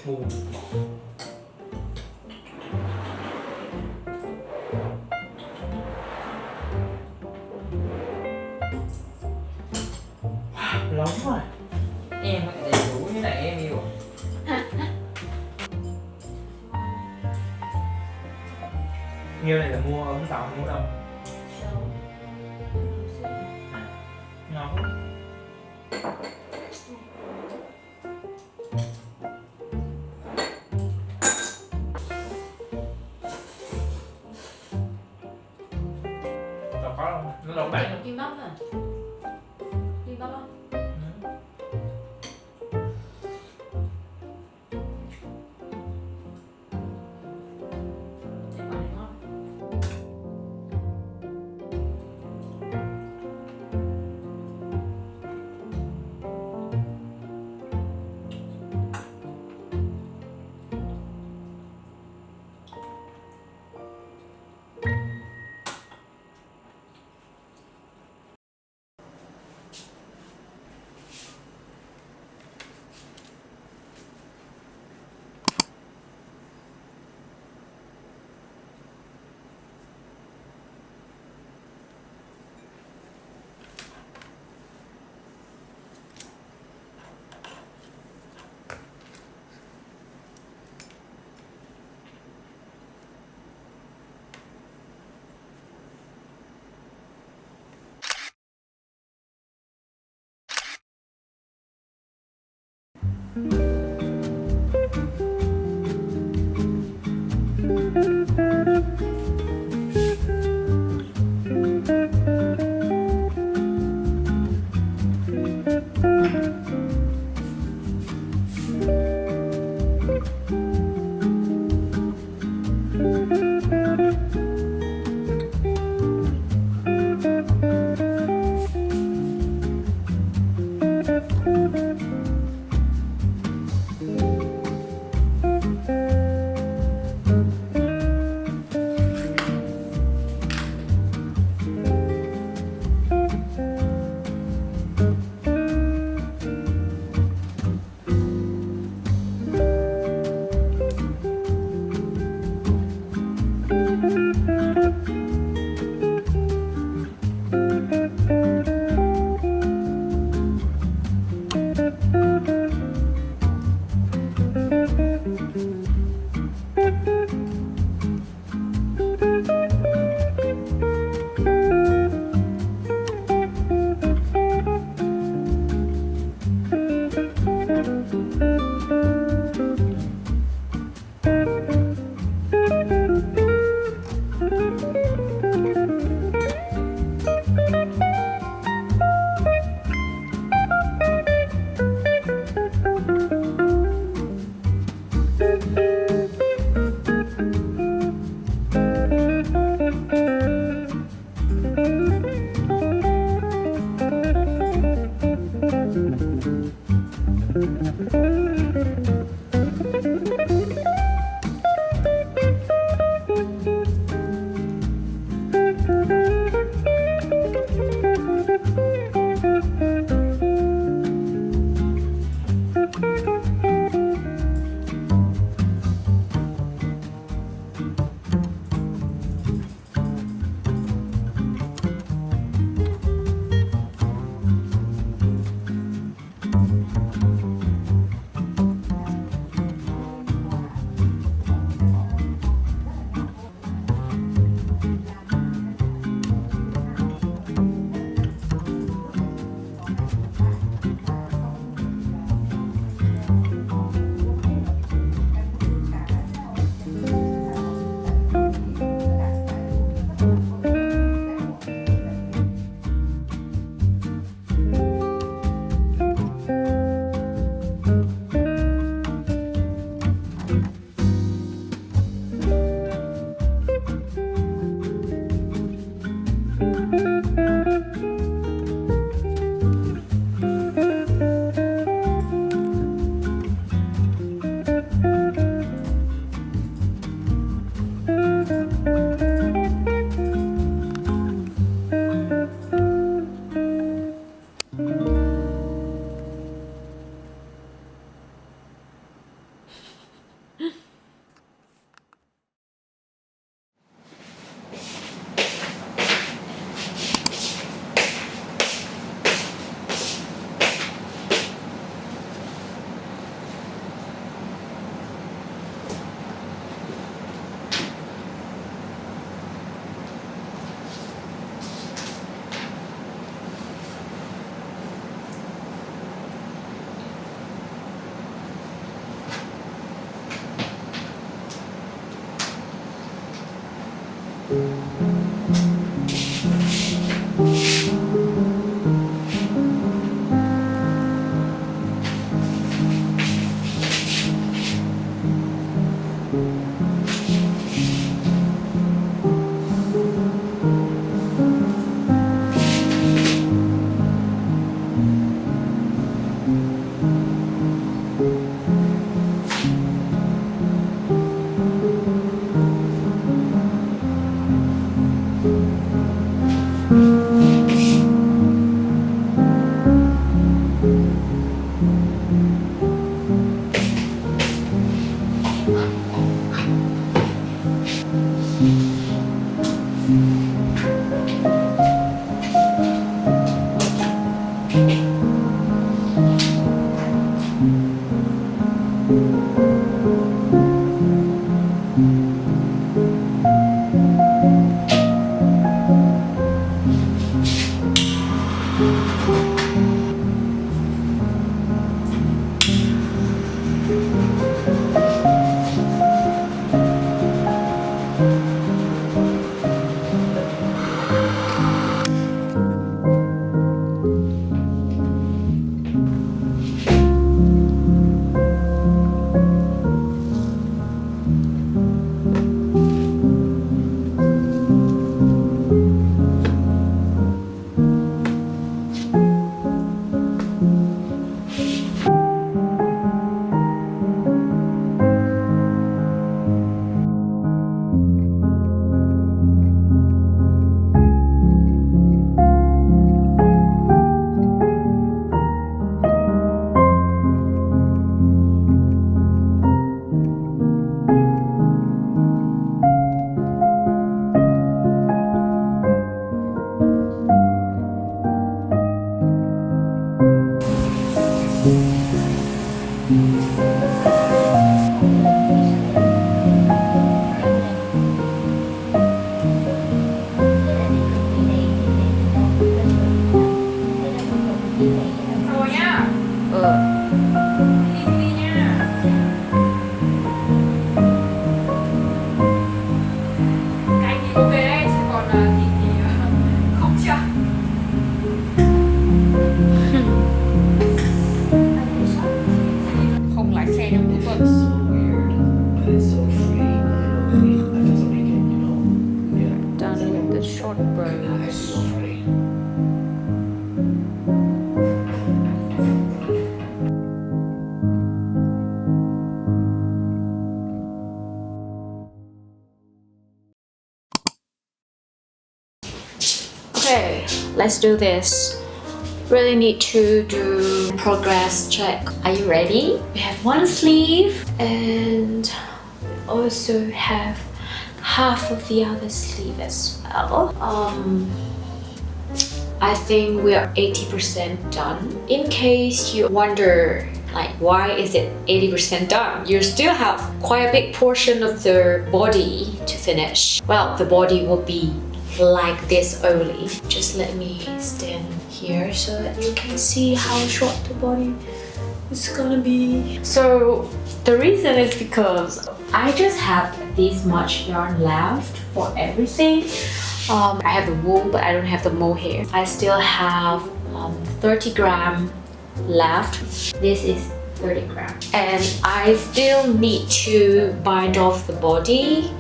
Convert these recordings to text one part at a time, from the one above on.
มูร้อนว่ะเอ็มเดี๋ยวรู้ที่ไหนเอ็มมีอยู่nhiều này là mua ống tàu mua đâu ngon quá đâu có đâu nó đâu bạn kim bắp à kim bắp không Okay, let's do this. Really need to do progress check. Are you ready? We have one sleeve and also have half of the other sleeve as well. I think we are 80% done. In case you wonder like why is it 80% done? You still have quite a big portion of the body to finish. Well, the body will be like this only. Just let me stand here so that you can see how short the body is gonna be. So the reason is because I just have this much yarn left for everything. I have the wool, but I don't have the mohair. I still have 30 gram left. This is 30 grams. And I still need to bind off the body.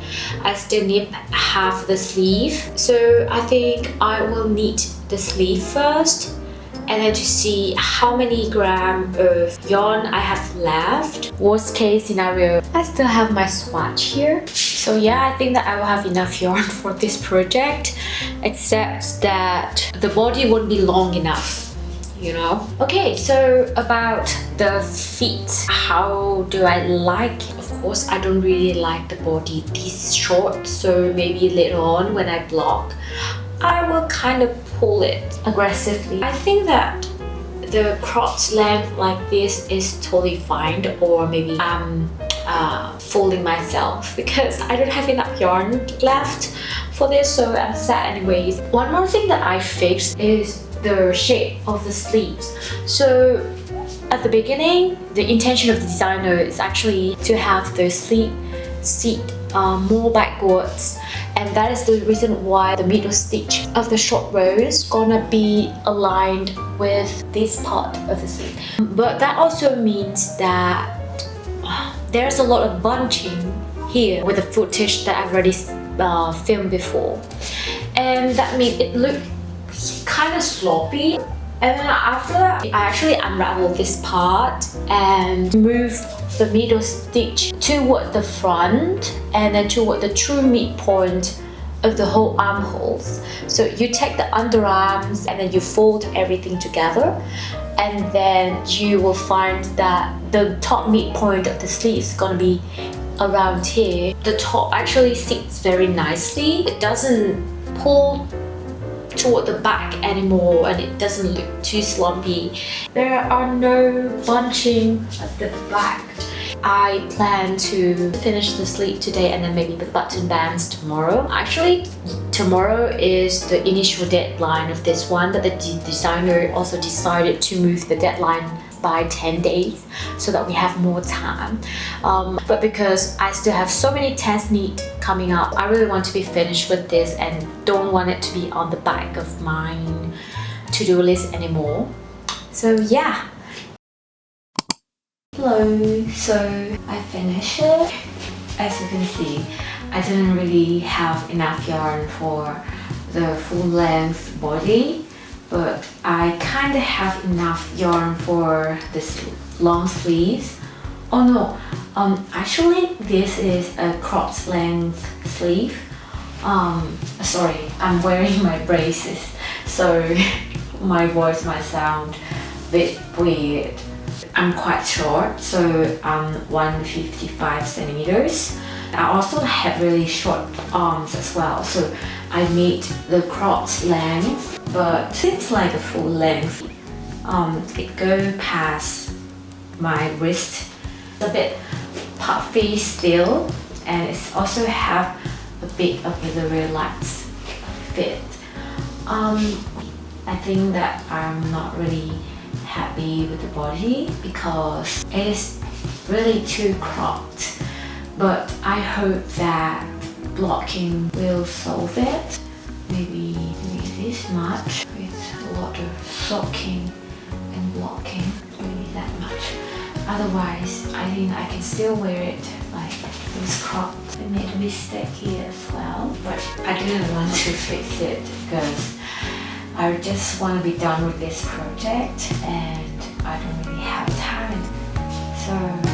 I still need half the sleeve. So I think I will knit the sleeve first and then to see how many grams of yarn I have left. Worst case scenario, I still have my swatch here. So yeah, I think that I will have enough yarn for this project, except that the body won't be long enough, you know. Okay, so about the feet, how do I like it? Of course, I don't really like the body this short, so maybe later on when I block, I will kind of pull it aggressively. I think that the crotch length like this is totally fine, or maybe I'm fooling myself because I don't have enough yarn left for this, so I'm sad anyways. One more thing that I fixed is the shape of the sleeves. So at the beginning, the intention of the designer is actually to have the sleeve sit more backwards, and that is the reason why the middle stitch of the short rows gonna be aligned with this part of the sleeve. But that also means that there's a lot of bunching here with the footage that I've already filmed before, and that means it looks kind of sloppy. And then after that, I actually unraveled this part and moved the middle stitch toward the front and then toward the true midpoint of the whole armholes. So you take the underarms and then you fold everything together, and then you will find that the top midpoint of the sleeve is gonna be around here. The top actually sits very nicely. It doesn't pull toward the back anymore and it doesn't look too slumpy. There are no bunching at the back. I plan to finish the sleeve today and then maybe the button bands tomorrow. Actually, tomorrow is the initial deadline of this one, but the designer also decided to move the deadline by 10 days so that we have more time. But because I still have so many test knit coming up, I really want to be finished with this and don't want it to be on the back of my to-do list anymore. So yeah. Hello, so I finished it. As you can see, I didn't really have enough yarn for the full length body, but I kind of have enough yarn for this long sleeves. Oh no, actually this is a cropped length sleeve. Sorry, I'm wearing my braces, so my voice might sound a bit weird. I'm quite short, so I'm 155 centimeters. I also have really short arms as well, so I made the cropped length, but seems like a full length. It goes past my wrist, a bit puffy still, and it's also have a bit of the relaxed fit. I think that I'm not really happy with the body because it is really too cropped, but I hope that blocking will solve it. Maybe this much with a lot of soaking and blocking, maybe that much. Otherwise, I think I can still wear it like it was cropped. I made a mistake here as well, but I didn't want to fix it because I just want to be done with this project and I don't really have time. So